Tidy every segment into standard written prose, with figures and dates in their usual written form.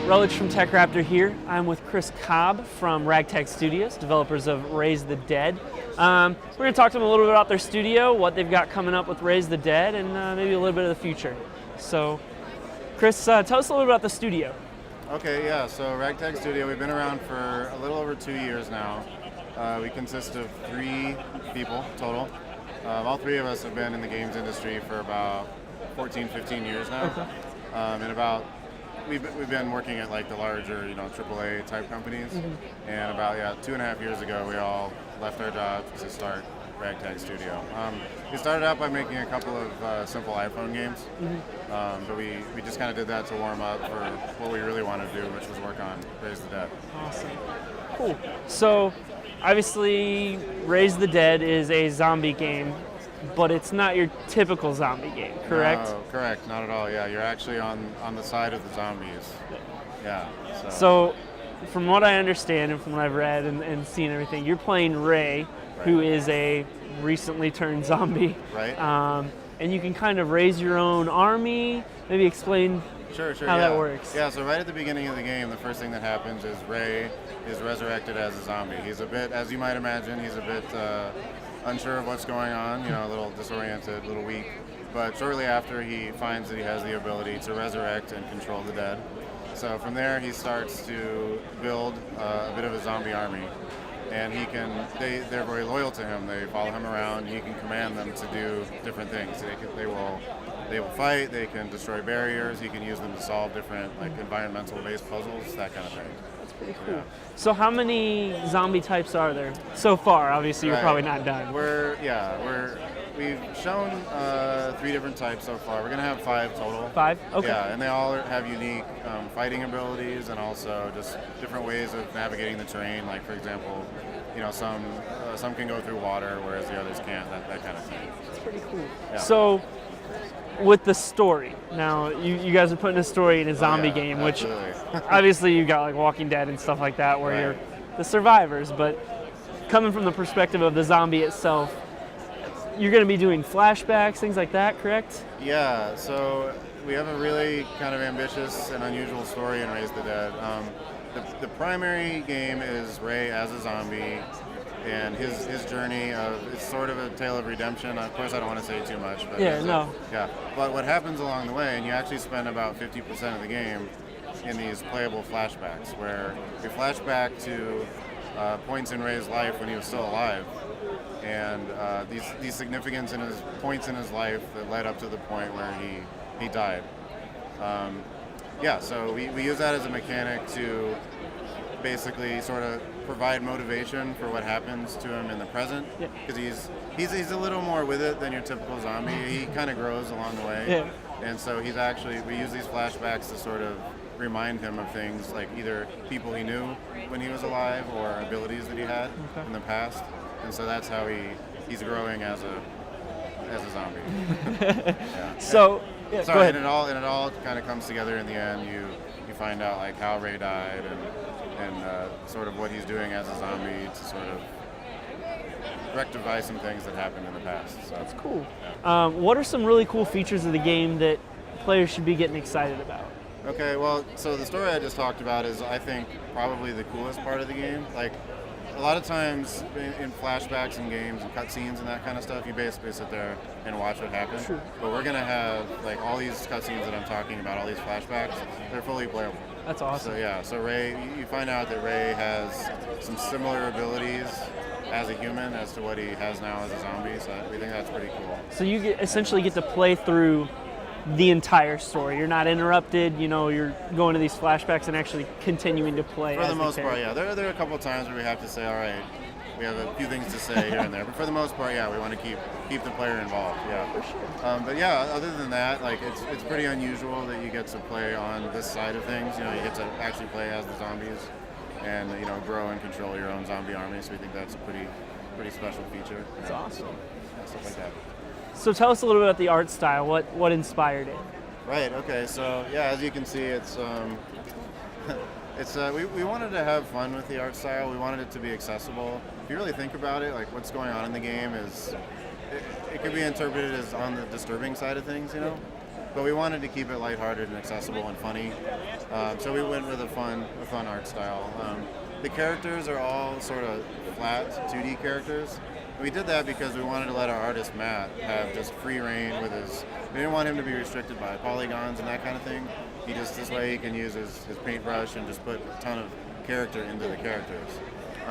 Rutledge from TechRaptor here. I'm with Chris Cobb from Ragtag Studios, developers of Raise the Dead. We're going to talk to them a little bit about their studio, what they've got coming up with Raise the Dead, and maybe a little bit of the future. So, Chris, tell us a little bit about the studio. Okay, yeah, so Ragtag Studio, we've been around for a little over 2 years now. We consist of 3 people total. All 3 of us have been in the games industry for about 14, 15 years now. Okay. And we've been working at like the larger, AAA type companies. Mm-hmm. And about 2.5 years ago, we all left our jobs to start Ragtag Studio. We started out by making a couple of simple iPhone games, mm-hmm. But we just kind of did that to warm up for what we really wanted to do, which was work on Raise the Dead. Awesome. Cool. So, obviously, Raise the Dead is a zombie game, but it's not your typical zombie game, correct? No, correct. Not at all. Yeah, you're actually on the side of the zombies. Yeah. So, from what I understand and from what I've read and seen everything, you're playing Ray, right, who is a recently turned zombie. Right. And you can kind of raise your own army. Maybe explain how that works. Yeah, so right at the beginning of the game, the first thing that happens is Ray is resurrected as a zombie. He's a bit, as you might imagine, he's a bit unsure of what's going on, a little disoriented, a little weak. But shortly after, he finds that he has the ability to resurrect and control the dead. So from there, he starts to build a bit of a zombie army. And they're very loyal to him. They follow him around. He can command them to do different things. They will fight. They can destroy barriers. He can use them to solve different environmental-based puzzles, that kind of thing. That's pretty cool. Yeah. So how many zombie types are there so far? Obviously, you're probably not done. We've shown 3 different types so far. We're gonna have 5 total. 5? Okay. Yeah, and they all have unique fighting abilities and also just different ways of navigating the terrain. Like, for example, some can go through water, whereas the others can't. That kind of thing. That's pretty cool. Yeah. So, with the story, now you guys are putting a story in a zombie game, which obviously you got like Walking Dead and stuff like that, where you're the survivors. But coming from the perspective of the zombie itself, you're going to be doing flashbacks, things like that, correct? Yeah, so we have a really kind of ambitious and unusual story in Raise the Dead. The primary game is Ray as a zombie and his journey it's sort of a tale of redemption. Of course, I don't want to say too much. But But what happens along the way, and you actually spend about 50% of the game in these playable flashbacks, where you flash back to points in Ray's life when he was still alive. And these significance in his points in his life that led up to the point where he died. So we use that as a mechanic to basically sort of provide motivation for what happens to him in the present, because he's a little more with it than your typical zombie. He kind of grows along the way, and so we use these flashbacks to sort of remind him of things like either people he knew when he was alive or abilities that he had in the past. And so that's how he's growing as a zombie. So go ahead. And it all kind of comes together in the end. You find out like how Ray died and sort of what he's doing as a zombie to sort of rectify some things that happened in the past. So that's cool. What are some really cool features of the game that players should be getting excited about? Okay, well, so the story I just talked about is, I think, probably the coolest part of the game. Like, a lot of times in flashbacks and games and cutscenes and that kind of stuff, you basically sit there and watch what happened. Sure. But we're going to have, like, all these cutscenes that I'm talking about, all these flashbacks, they're fully playable. That's awesome. So Ray, you find out that Ray has some similar abilities as a human as to what he has now as a zombie, so we think that's pretty cool. So you essentially get to play through the entire story. You're not interrupted, you're going to these flashbacks and actually continuing to play. For the most part, yeah. There are a couple of times where we have to say, all right, we have a few things to say here and there, but for the most part, we want to keep the player involved, For sure. But other than that, like it's pretty unusual that you get to play on this side of things. You get to actually play as the zombies and grow and control your own zombie army. So we think that's a pretty special feature. That's awesome. Stuff like that. So tell us a little bit about the art style. What inspired it? Right. Okay. So as you can see, it's we wanted to have fun with the art style. We wanted it to be accessible. If you really think about it, like what's going on in the game is, it could be interpreted as on the disturbing side of things, but we wanted to keep it lighthearted and accessible and funny. So we went with a fun art style. The characters are all sort of flat 2D characters. We did that because we wanted to let our artist Matt have just free reign with his. We didn't want him to be restricted by polygons and that kind of thing. This way he can use his paintbrush and just put a ton of character into the characters.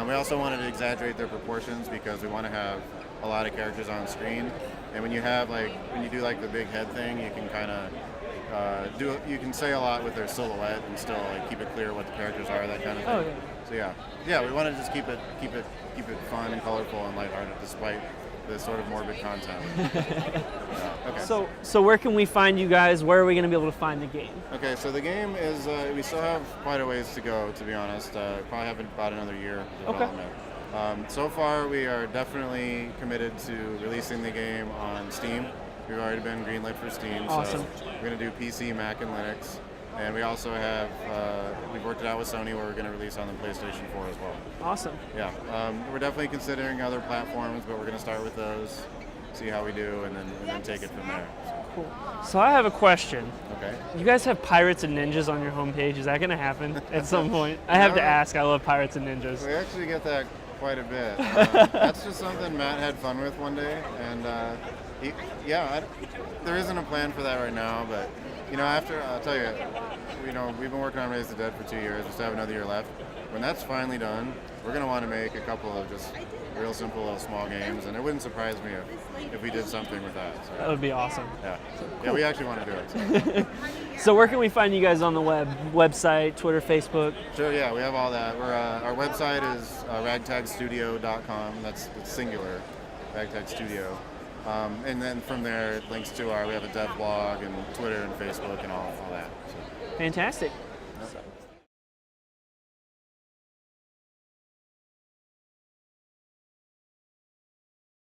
We also wanted to exaggerate their proportions because we want to have a lot of characters on screen. And when you do like the big head thing, you can kind of you can say a lot with their silhouette and still like keep it clear what the characters are, that kind of thing. Oh, yeah. So yeah, we wanted to just keep it fun and colorful and lighthearted despite the sort of morbid content. Okay. So where can we find you guys? Where are we going to be able to find the game? Okay, so the game is, we still have quite a ways to go, to be honest. Probably have about another year of development. So far, we are definitely committed to releasing the game on Steam. We've already been greenlit for Steam. Awesome. So we're going to do PC, Mac, and Linux. And we also have, we've worked it out with Sony where we're going to release on the PlayStation 4 as well. Awesome. Yeah, we're definitely considering other platforms, but we're going to start with those, see how we do, and then take it from there. Cool. So I have a question. Okay. You guys have Pirates and Ninjas on your homepage. Is that going to happen at some point? I have to ask. I love Pirates and Ninjas. We actually get that quite a bit. That's just something Matt had fun with one day, and there isn't a plan for that right now, but after, I'll tell you, we've been working on Raise the Dead for 2 years. We still have another year left. When that's finally done, we're going to want to make a couple of just real simple little small games, and it wouldn't surprise me if we did something with that. So, that would be awesome. Yeah, yeah, we actually want to do it. So. So where can we find you guys on the website, Twitter, Facebook? Sure, yeah, we have all that. Our website is ragtagstudio.com. That's singular, Ragtag Studio. And then from there, it links to we have a dev blog and Twitter and Facebook and all that. So. Fantastic.